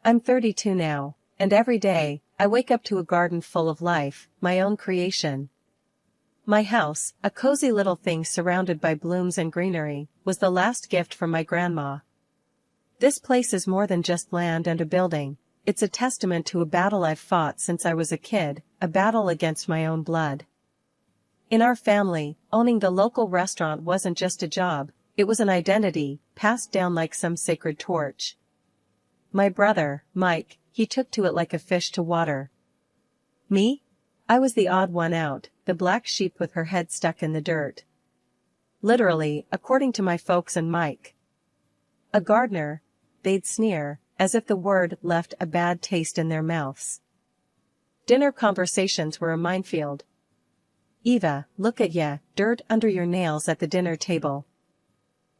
I'm 32 now, and every day, I wake up to a garden full of life, my own creation. My house, a cozy little thing surrounded by blooms and greenery, was the last gift from my grandma. This place is more than just land and a building, it's a testament to a battle I've fought since I was a kid, a battle against my own blood. In our family, owning the local restaurant wasn't just a job, it was an identity, passed down like some sacred torch. My brother, Mike, he took to it like a fish to water. Me? I was the odd one out, the black sheep with her head stuck in the dirt. Literally, according to my folks and Mike. A gardener, they'd sneer, as if the word left a bad taste in their mouths. Dinner conversations were a minefield. Eva, look at ya, dirt under your nails at the dinner table.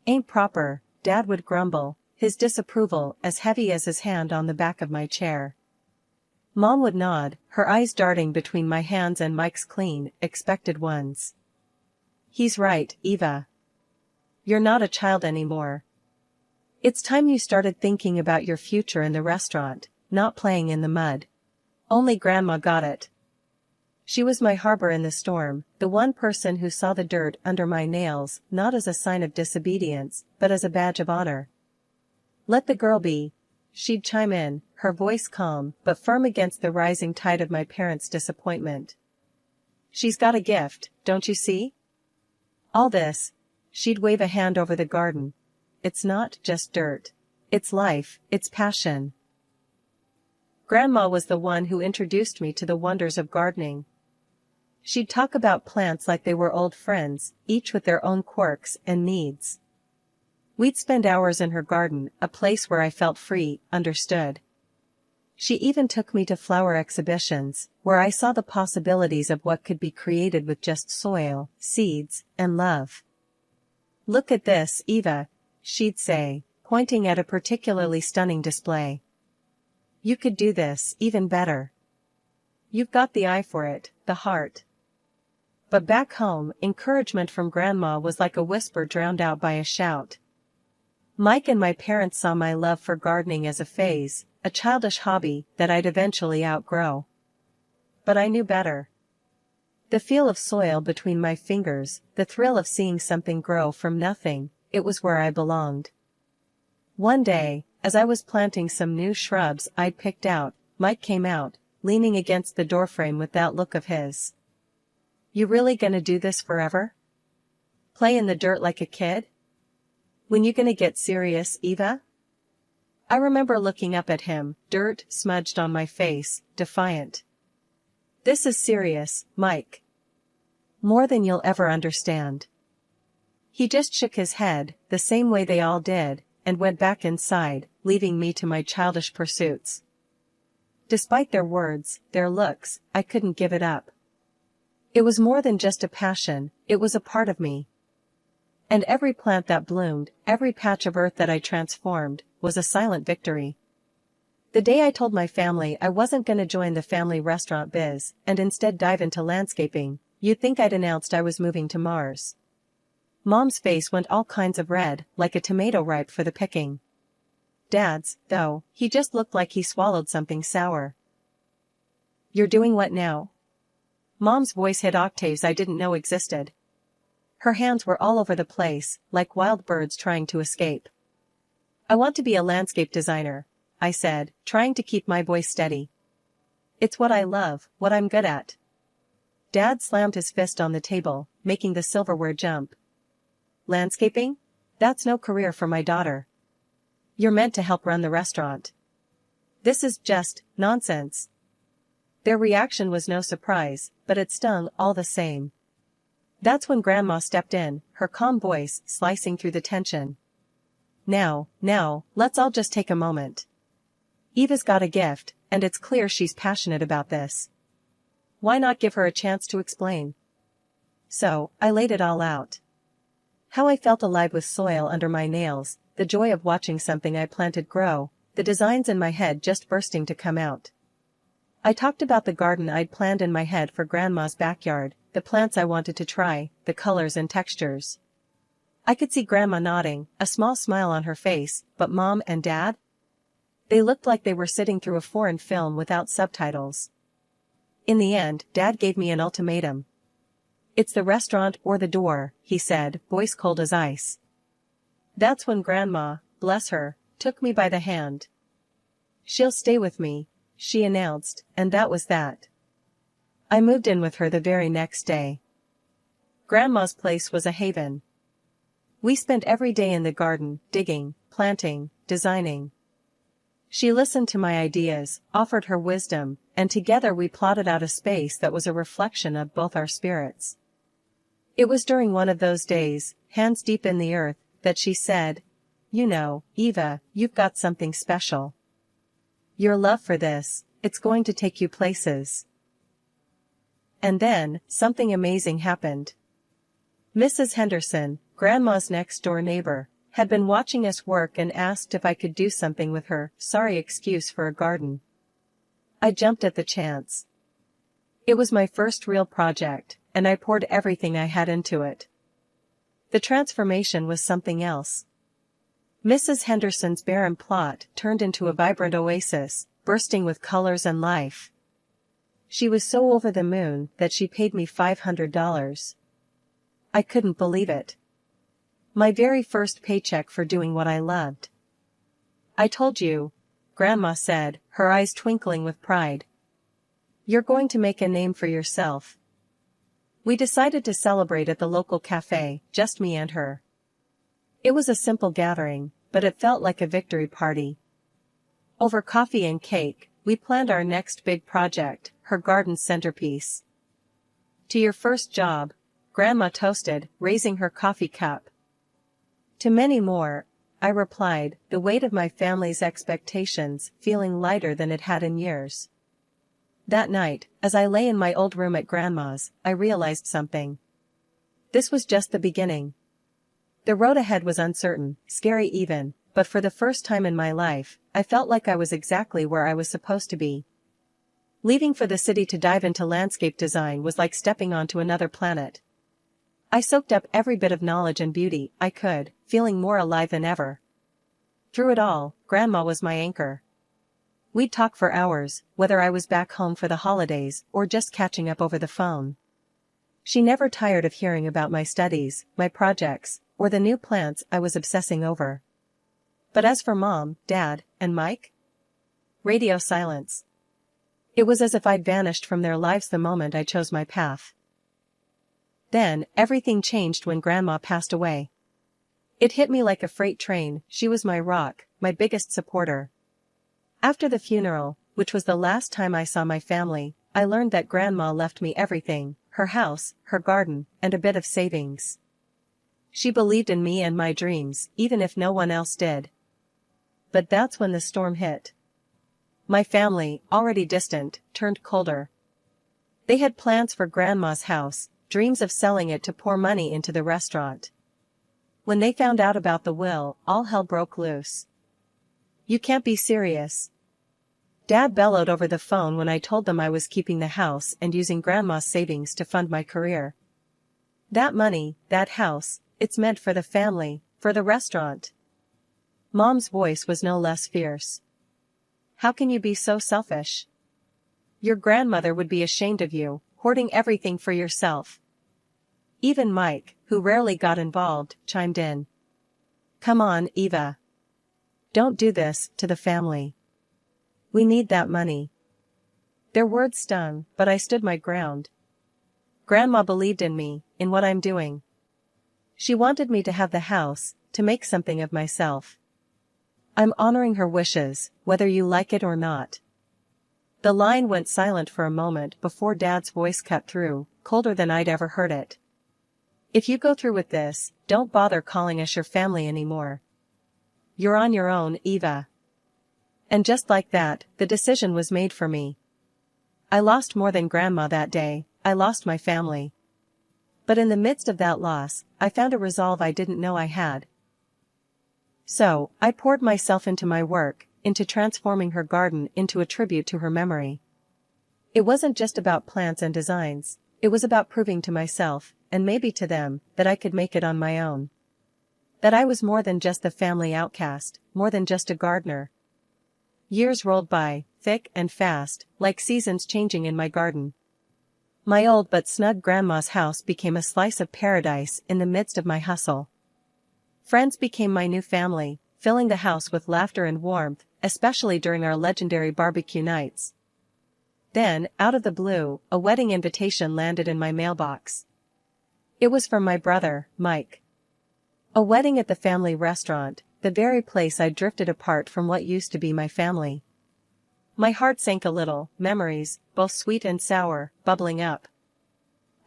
Ain't proper, Dad would grumble, his disapproval as heavy as his hand on the back of my chair. Mom would nod, her eyes darting between my hands and Mike's clean, expected ones. He's right, Eva. You're not a child anymore. It's time you started thinking about your future in the restaurant, not playing in the mud. Only Grandma got it. She was my harbor in the storm, the one person who saw the dirt under my nails, not as a sign of disobedience, but as a badge of honor. Let the girl be, she'd chime in, her voice calm, but firm against the rising tide of my parents' disappointment. She's got a gift, don't you see? All this, she'd wave a hand over the garden. It's not just dirt. It's life, it's passion. Grandma was the one who introduced me to the wonders of gardening. She'd talk about plants like they were old friends, each with their own quirks and needs. We'd spend hours in her garden, a place where I felt free, understood. She even took me to flower exhibitions, where I saw the possibilities of what could be created with just soil, seeds, and love. Look at this, Eva, she'd say, pointing at a particularly stunning display. You could do this even better. You've got the eye for it, the heart. But back home, encouragement from Grandma was like a whisper drowned out by a shout. Mike and my parents saw my love for gardening as a phase, a childish hobby that I'd eventually outgrow. But I knew better. The feel of soil between my fingers, the thrill of seeing something grow from nothing, it was where I belonged. One day, as I was planting some new shrubs I'd picked out, Mike came out, leaning against the doorframe with that look of his. You really gonna do this forever? Play in the dirt like a kid? When you gonna get serious, Eva? I remember looking up at him, dirt smudged on my face, defiant. This is serious, Mike. More than you'll ever understand. He just shook his head, the same way they all did, and went back inside, leaving me to my childish pursuits. Despite their words, their looks, I couldn't give it up. It was more than just a passion, it was a part of me. And every plant that bloomed, every patch of earth that I transformed, was a silent victory. The day I told my family I wasn't gonna join the family restaurant biz, and instead dive into landscaping, you'd think I'd announced I was moving to Mars. Mom's face went all kinds of red, like a tomato ripe for the picking. Dad's, though, he just looked like he swallowed something sour. You're doing what now? Mom's voice hit octaves I didn't know existed. Her hands were all over the place, like wild birds trying to escape. I want to be a landscape designer, I said, trying to keep my voice steady. It's what I love, what I'm good at. Dad slammed his fist on the table, making the silverware jump. Landscaping? That's no career for my daughter. You're meant to help run the restaurant. This is just nonsense. Their reaction was no surprise, but it stung all the same. That's when Grandma stepped in, her calm voice slicing through the tension. Now, let's all just take a moment. Eva's got a gift, and it's clear she's passionate about this. Why not give her a chance to explain? So, I laid it all out. How I felt alive with soil under my nails, the joy of watching something I planted grow, the designs in my head just bursting to come out. I talked about the garden I'd planned in my head for Grandma's backyard, the plants I wanted to try, the colors and textures. I could see Grandma nodding, a small smile on her face, but Mom and Dad? They looked like they were sitting through a foreign film without subtitles. In the end, Dad gave me an ultimatum. "It's the restaurant or the door," he said, voice cold as ice. That's when Grandma, bless her, took me by the hand. "She'll stay with me," she announced, and that was that. I moved in with her the very next day. Grandma's place was a haven. We spent every day in the garden, digging, planting, designing. She listened to my ideas, offered her wisdom, and together we plotted out a space that was a reflection of both our spirits. It was during one of those days, hands deep in the earth, that she said, "You know, Eva, you've got something special. Your love for this, it's going to take you places." And then, something amazing happened. Mrs. Henderson, Grandma's next-door neighbor, had been watching us work and asked if I could do something with her sorry excuse for a garden. I jumped at the chance. It was my first real project, and I poured everything I had into it. The transformation was something else. Mrs. Henderson's barren plot turned into a vibrant oasis, bursting with colors and life. She was so over the moon that she paid me $500. I couldn't believe it. My very first paycheck for doing what I loved. "I told you," Grandma said, her eyes twinkling with pride. "You're going to make a name for yourself." We decided to celebrate at the local cafe, just me and her. It was a simple gathering, but it felt like a victory party. Over coffee and cake, we planned our next big project, her garden centerpiece. "To your first job," Grandma toasted, raising her coffee cup. "To many more," I replied, the weight of my family's expectations feeling lighter than it had in years. That night, as I lay in my old room at Grandma's, I realized something. This was just the beginning. The road ahead was uncertain, scary even, but for the first time in my life, I felt like I was exactly where I was supposed to be. Leaving for the city to dive into landscape design was like stepping onto another planet. I soaked up every bit of knowledge and beauty I could, feeling more alive than ever. Through it all, Grandma was my anchor. We'd talk for hours, whether I was back home for the holidays or just catching up over the phone. She never tired of hearing about my studies, my projects, or the new plants I was obsessing over. But as for Mom, Dad, and Mike? Radio silence. It was as if I'd vanished from their lives the moment I chose my path. Then, everything changed when Grandma passed away. It hit me like a freight train. She was my rock, my biggest supporter. After the funeral, which was the last time I saw my family, I learned that Grandma left me everything, her house, her garden, and a bit of savings. She believed in me and my dreams, even if no one else did. But that's when the storm hit. My family, already distant, turned colder. They had plans for Grandma's house, dreams of selling it to pour money into the restaurant. When they found out about the will, all hell broke loose. "You can't be serious." Dad bellowed over the phone when I told them I was keeping the house and using Grandma's savings to fund my career. "That money, that house, it's meant for the family, for the restaurant." Mom's voice was no less fierce. "How can you be so selfish? Your grandmother would be ashamed of you, hoarding everything for yourself." Even Mike, who rarely got involved, chimed in. "Come on, Eva. Don't do this to the family. We need that money." Their words stung, but I stood my ground. Grandma believed in me, in what I'm doing. She wanted me to have the house, to make something of myself. I'm honoring her wishes, whether you like it or not. The line went silent for a moment before Dad's voice cut through, colder than I'd ever heard it. "If you go through with this, don't bother calling us your family anymore. You're on your own, Eva." And just like that, the decision was made for me. I lost more than Grandma that day, I lost my family. But in the midst of that loss, I found a resolve I didn't know I had. So, I poured myself into my work, into transforming her garden into a tribute to her memory. It wasn't just about plants and designs, it was about proving to myself, and maybe to them, that I could make it on my own. That I was more than just the family outcast, more than just a gardener. Years rolled by, thick and fast, like seasons changing in my garden. My old but snug grandma's house became a slice of paradise in the midst of my hustle. Friends became my new family, filling the house with laughter and warmth, especially during our legendary barbecue nights. Then, out of the blue, a wedding invitation landed in my mailbox. It was from my brother, Mike. A wedding at the family restaurant, the very place I'd drifted apart from what used to be my family. My heart sank a little, memories, both sweet and sour, bubbling up.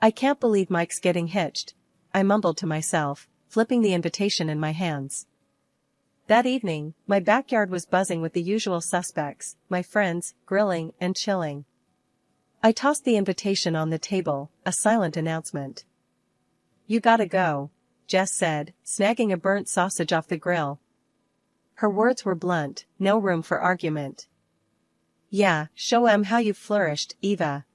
I can't believe Mike's getting hitched, I mumbled to myself, flipping the invitation in my hands. That evening, my backyard was buzzing with the usual suspects, my friends, grilling and chilling. I tossed the invitation on the table, a silent announcement. "You gotta go," Jess said, snagging a burnt sausage off the grill. Her words were blunt, no room for argument. "Yeah, show 'em how you flourished, Eva.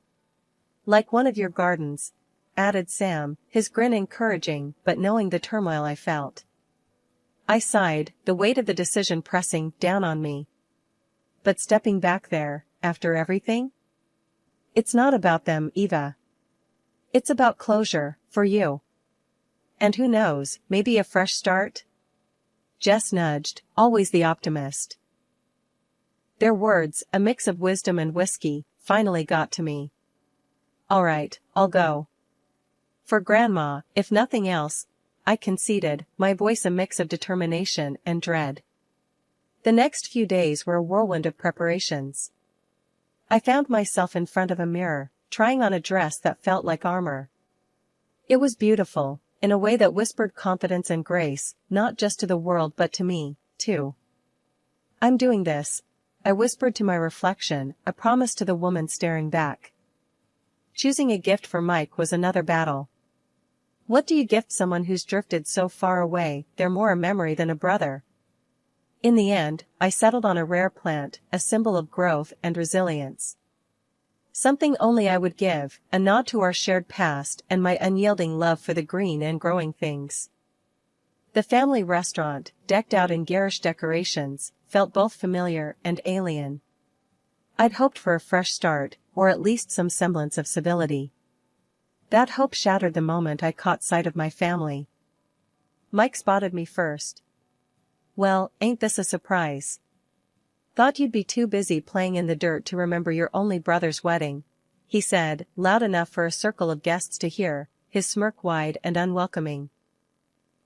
Like one of your gardens," added Sam, his grin encouraging but knowing the turmoil I felt. I sighed, the weight of the decision pressing down on me. But stepping back there, after everything? It's not about them, Eva. It's about closure, for you. And who knows, maybe a fresh start? Jess nudged, always the optimist. Their words, a mix of wisdom and whiskey, finally got to me. All right, I'll go. For Grandma, if nothing else, I conceded, my voice a mix of determination and dread. The next few days were a whirlwind of preparations. I found myself in front of a mirror, trying on a dress that felt like armor. It was beautiful, in a way that whispered confidence and grace, not just to the world but to me, too. I'm doing this, I whispered to my reflection, a promise to the woman staring back. Choosing a gift for Mike was another battle. What do you gift someone who's drifted so far away, they're more a memory than a brother? In the end, I settled on a rare plant, a symbol of growth and resilience. Something only I would give, a nod to our shared past and my unyielding love for the green and growing things. The family restaurant, decked out in garish decorations, felt both familiar and alien. I'd hoped for a fresh start, or at least some semblance of civility. That hope shattered the moment I caught sight of my family. Mike spotted me first. "Well, ain't this a surprise? Thought you'd be too busy playing in the dirt to remember your only brother's wedding," he said, loud enough for a circle of guests to hear, his smirk wide and unwelcoming.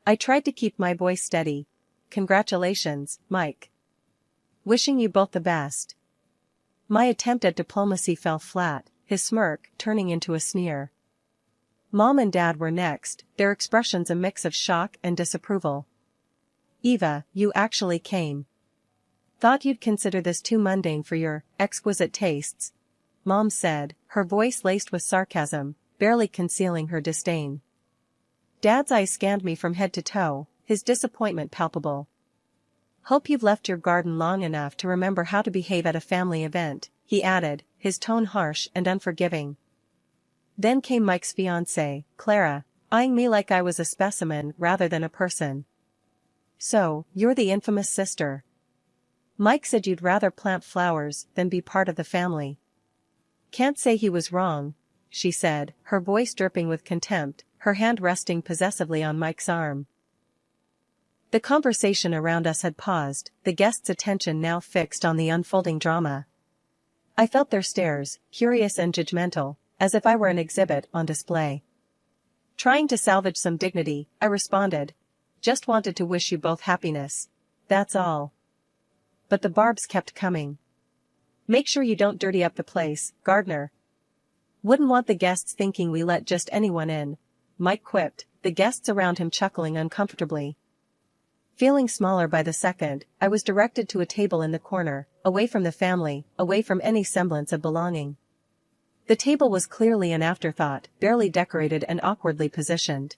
I tried to keep my voice steady. "Congratulations, Mike. Wishing you both the best." My attempt at diplomacy fell flat, his smirk turning into a sneer. Mom and Dad were next, their expressions a mix of shock and disapproval. "Eva, you actually came. Thought you'd consider this too mundane for your exquisite tastes," Mom said, her voice laced with sarcasm, barely concealing her disdain. Dad's eyes scanned me from head to toe, his disappointment palpable. "Hope you've left your garden long enough to remember how to behave at a family event," he added, his tone harsh and unforgiving. Then came Mike's fiancée, Clara, eyeing me like I was a specimen rather than a person. "So, you're the infamous sister. Mike said you'd rather plant flowers than be part of the family." "Can't say he was wrong," she said, her voice dripping with contempt, her hand resting possessively on Mike's arm. The conversation around us had paused, the guests' attention now fixed on the unfolding drama. I felt their stares, curious and judgmental, as if I were an exhibit on display. Trying to salvage some dignity, I responded, "Just wanted to wish you both happiness. That's all." But the barbs kept coming. "Make sure you don't dirty up the place, Gardner. Wouldn't want the guests thinking we let just anyone in," Mike quipped, the guests around him chuckling uncomfortably. Feeling smaller by the second, I was directed to a table in the corner, away from the family, away from any semblance of belonging. The table was clearly an afterthought, barely decorated and awkwardly positioned.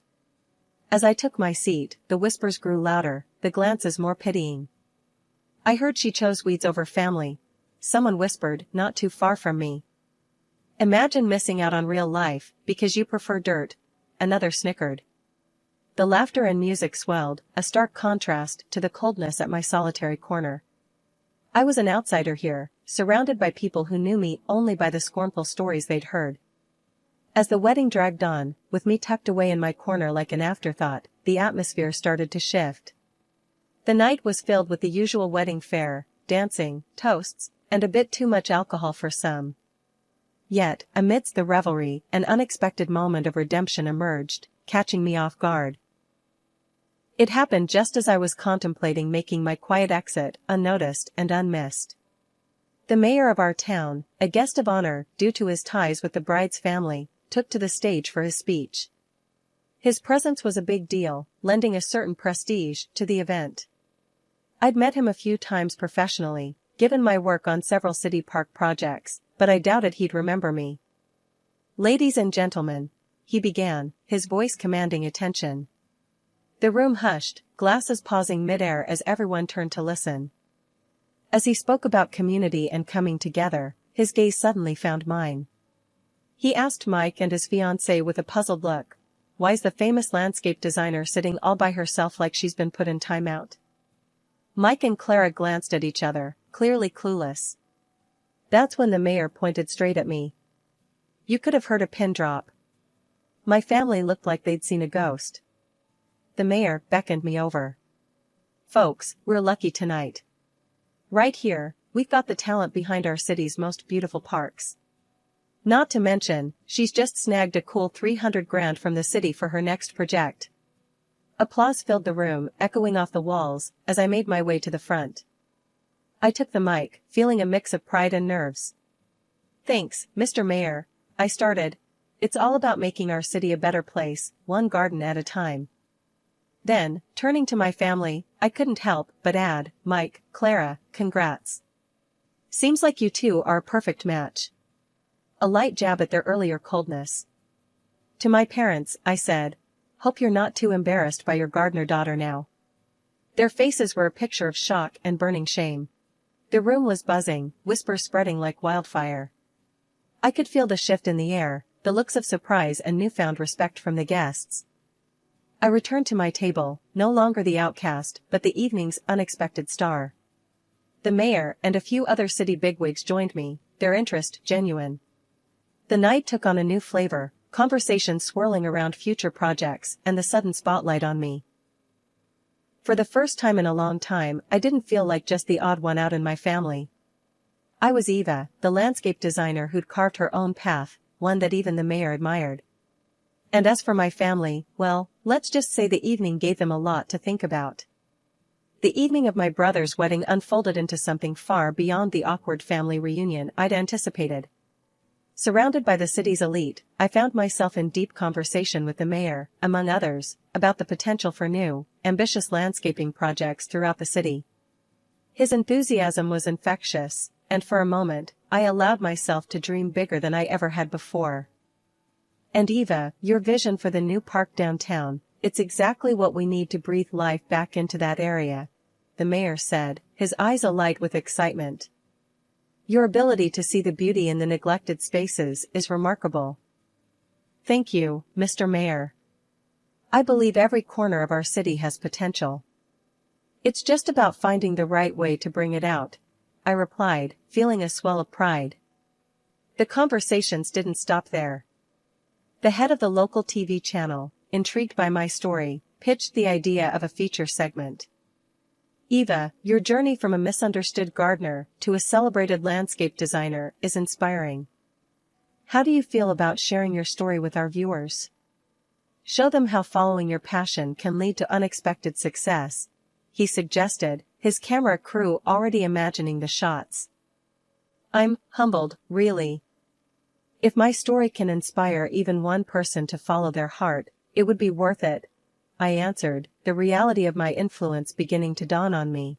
As I took my seat, the whispers grew louder, the glances more pitying. "I heard she chose weeds over family," someone whispered, not too far from me. "Imagine missing out on real life, because you prefer dirt," another snickered. The laughter and music swelled, a stark contrast to the coldness at my solitary corner. I was an outsider here, surrounded by people who knew me only by the scornful stories they'd heard. As the wedding dragged on, with me tucked away in my corner like an afterthought, the atmosphere started to shift. The night was filled with the usual wedding fare, dancing, toasts, and a bit too much alcohol for some. Yet, amidst the revelry, an unexpected moment of redemption emerged, catching me off guard. It happened just as I was contemplating making my quiet exit, unnoticed and unmissed. The mayor of our town, a guest of honor due to his ties with the bride's family, took to the stage for his speech. His presence was a big deal, lending a certain prestige to the event. I'd met him a few times professionally, given my work on several city park projects, but I doubted he'd remember me. "Ladies and gentlemen," he began, his voice commanding attention. The room hushed, glasses pausing mid-air as everyone turned to listen. As he spoke about community and coming together, his gaze suddenly found mine. He asked Mike and his fiancée with a puzzled look, "Why's the famous landscape designer sitting all by herself like she's been put in timeout?" Mike and Clara glanced at each other, clearly clueless. That's when the mayor pointed straight at me. You could have heard a pin drop. My family looked like they'd seen a ghost. The mayor beckoned me over. "Folks, we're lucky tonight. Right here, we've got the talent behind our city's most beautiful parks. Not to mention, she's just snagged a cool 300 grand from the city for her next project." Applause filled the room, echoing off the walls, as I made my way to the front. I took the mic, feeling a mix of pride and nerves. "Thanks, Mr. Mayor," I started. "It's all about making our city a better place, one garden at a time." Then, turning to my family, I couldn't help but add, "Mike, Clara, congrats. Seems like you two are a perfect match." A light jab at their earlier coldness. To my parents, I said, "Hope you're not too embarrassed by your gardener daughter now." Their faces were a picture of shock and burning shame. The room was buzzing, whispers spreading like wildfire. I could feel the shift in the air, the looks of surprise and newfound respect from the guests. I returned to my table, no longer the outcast, but the evening's unexpected star. The mayor and a few other city bigwigs joined me, their interest genuine. The night took on a new flavor, conversation swirling around future projects and the sudden spotlight on me. For the first time in a long time, I didn't feel like just the odd one out in my family. I was Eva, the landscape designer who'd carved her own path, one that even the mayor admired. And as for my family, well, let's just say the evening gave them a lot to think about. The evening of my brother's wedding unfolded into something far beyond the awkward family reunion I'd anticipated. Surrounded by the city's elite, I found myself in deep conversation with the mayor, among others, about the potential for new, ambitious landscaping projects throughout the city. His enthusiasm was infectious, and for a moment, I allowed myself to dream bigger than I ever had before. "And Eva, your vision for the new park downtown, it's exactly what we need to breathe life back into that area," the mayor said, his eyes alight with excitement. "Your ability to see the beauty in the neglected spaces is remarkable." "Thank you, Mr. Mayor. I believe every corner of our city has potential. It's just about finding the right way to bring it out," I replied, feeling a swell of pride. The conversations didn't stop there. The head of the local TV channel, intrigued by my story, pitched the idea of a feature segment. "Eva, your journey from a misunderstood gardener to a celebrated landscape designer is inspiring. How do you feel about sharing your story with our viewers? Show them how following your passion can lead to unexpected success," he suggested, his camera crew already imagining the shots. I'm humbled, really. If my story can inspire even one person to follow their heart, it would be worth it, I answered, the reality of my influence beginning to dawn on me.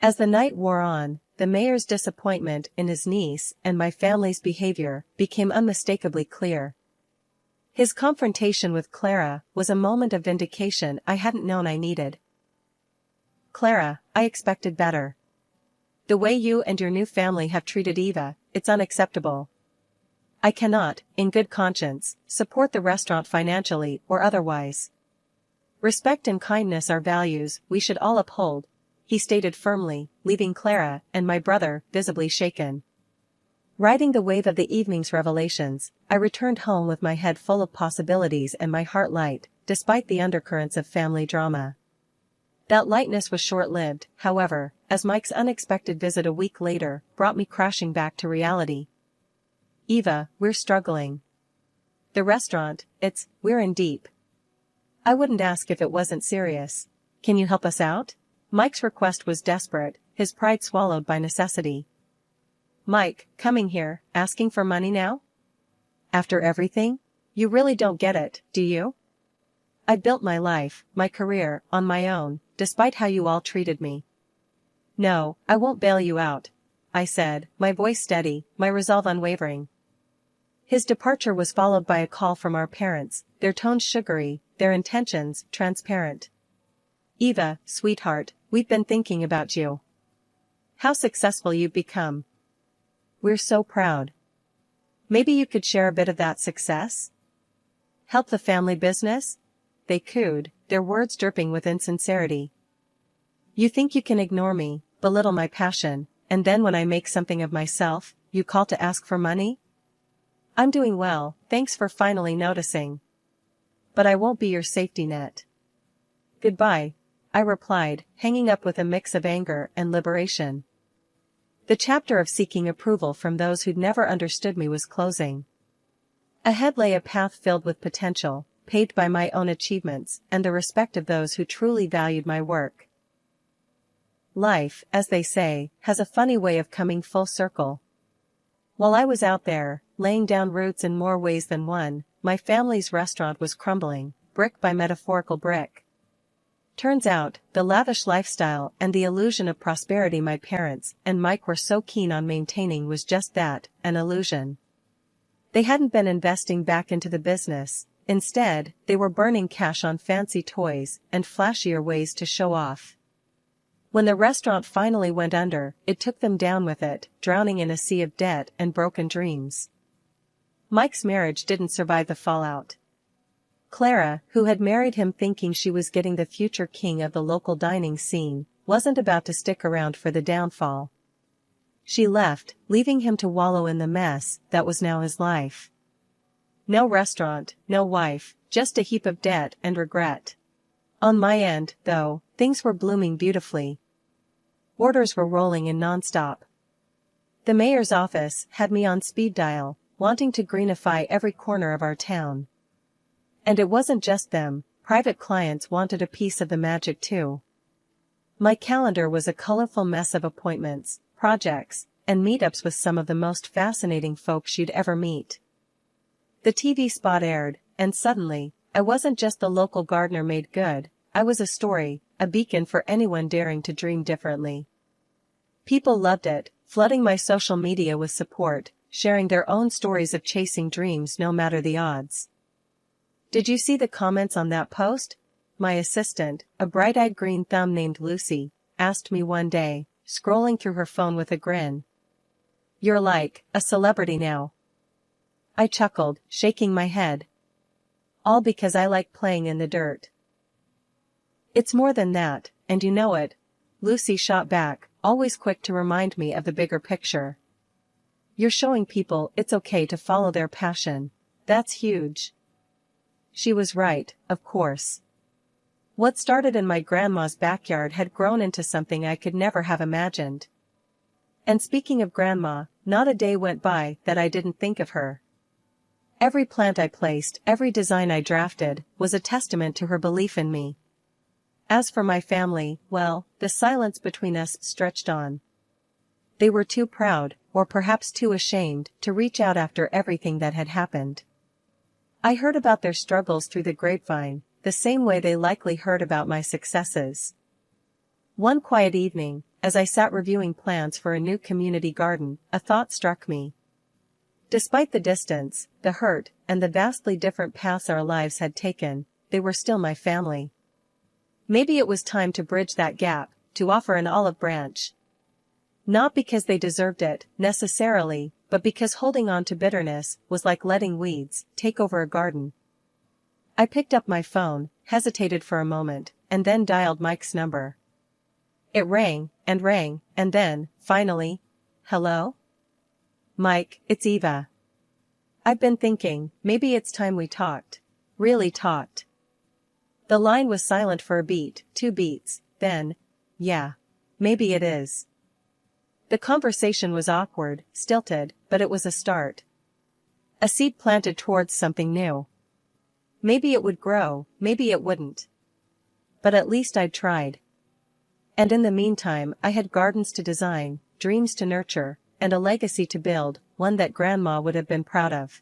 As the night wore on, the mayor's disappointment in his niece and my family's behavior became unmistakably clear. His confrontation with Clara was a moment of vindication I hadn't known I needed. "Clara, I expected better. The way you and your new family have treated Eva, it's unacceptable. I cannot, in good conscience, support the restaurant financially or otherwise. Respect and kindness are values we should all uphold," he stated firmly, leaving Clara and my brother visibly shaken. Riding the wave of the evening's revelations, I returned home with my head full of possibilities and my heart light, despite the undercurrents of family drama. That lightness was short-lived, however, as Mike's unexpected visit a week later brought me crashing back to reality. "Eva, we're struggling. The restaurant, we're in deep. I wouldn't ask if it wasn't serious. Can you help us out?" Mike's request was desperate, his pride swallowed by necessity. "Mike, coming here, asking for money now? After everything? You really don't get it, do you? I built my life, my career, on my own, despite how you all treated me." "No, I won't bail you out," I said, my voice steady, my resolve unwavering. His departure was followed by a call from our parents, their tones sugary, their intentions transparent. "Eva, sweetheart, we've been thinking about you. How successful you've become. We're so proud. Maybe you could share a bit of that success? Help the family business?" They cooed, their words dripping with insincerity. "You think you can ignore me, belittle my passion, and then when I make something of myself, you call to ask for money? I'm doing well, thanks for finally noticing. But I won't be your safety net." "Goodbye," I replied, hanging up with a mix of anger and liberation. The chapter of seeking approval from those who'd never understood me was closing. Ahead lay a path filled with potential, paved by my own achievements and the respect of those who truly valued my work. Life, as they say, has a funny way of coming full circle. While I was out there, laying down roots in more ways than one, my family's restaurant was crumbling, brick by metaphorical brick. Turns out, the lavish lifestyle and the illusion of prosperity my parents and Mike were so keen on maintaining was just that, an illusion. They hadn't been investing back into the business. Instead, they were burning cash on fancy toys and flashier ways to show off. When the restaurant finally went under, it took them down with it, drowning in a sea of debt and broken dreams. Mike's marriage didn't survive the fallout. Clara, who had married him thinking she was getting the future king of the local dining scene, wasn't about to stick around for the downfall. She left, leaving him to wallow in the mess that was now his life. No restaurant, no wife, just a heap of debt and regret. On my end, though, things were blooming beautifully. Orders were rolling in nonstop. The mayor's office had me on speed dial, wanting to greenify every corner of our town. And it wasn't just them, private clients wanted a piece of the magic too. My calendar was a colorful mess of appointments, projects, and meetups with some of the most fascinating folks you'd ever meet. The TV spot aired, and suddenly, I wasn't just the local gardener made good, I was a story, a beacon for anyone daring to dream differently. People loved it, flooding my social media with support, sharing their own stories of chasing dreams no matter the odds. "Did you see the comments on that post?" My assistant, a bright-eyed green thumb named Lucy, asked me one day, scrolling through her phone with a grin. "You're like a celebrity now." I chuckled, shaking my head. "All because I like playing in the dirt." "It's more than that, and you know it," Lucy shot back, always quick to remind me of the bigger picture. "You're showing people it's okay to follow their passion. That's huge." She was right, of course. What started in my grandma's backyard had grown into something I could never have imagined. And speaking of grandma, not a day went by that I didn't think of her. Every plant I placed, every design I drafted, was a testament to her belief in me. As for my family, well, the silence between us stretched on. They were too proud, or perhaps too ashamed, to reach out after everything that had happened. I heard about their struggles through the grapevine, the same way they likely heard about my successes. One quiet evening, as I sat reviewing plans for a new community garden, a thought struck me. Despite the distance, the hurt, and the vastly different paths our lives had taken, they were still my family. Maybe it was time to bridge that gap, to offer an olive branch. Not because they deserved it, necessarily, but because holding on to bitterness was like letting weeds take over a garden. I picked up my phone, hesitated for a moment, and then dialed Mike's number. It rang, and then, finally, hello? Mike, it's Eva. I've been thinking, maybe it's time we talked. Really talked. The line was silent for a beat, 2 beats, then, yeah. Maybe it is. The conversation was awkward, stilted, but it was a start. A seed planted towards something new. Maybe it would grow, maybe it wouldn't. But at least I'd tried. And in the meantime I had gardens to design, dreams to nurture, and a legacy to build, one that Grandma would have been proud of.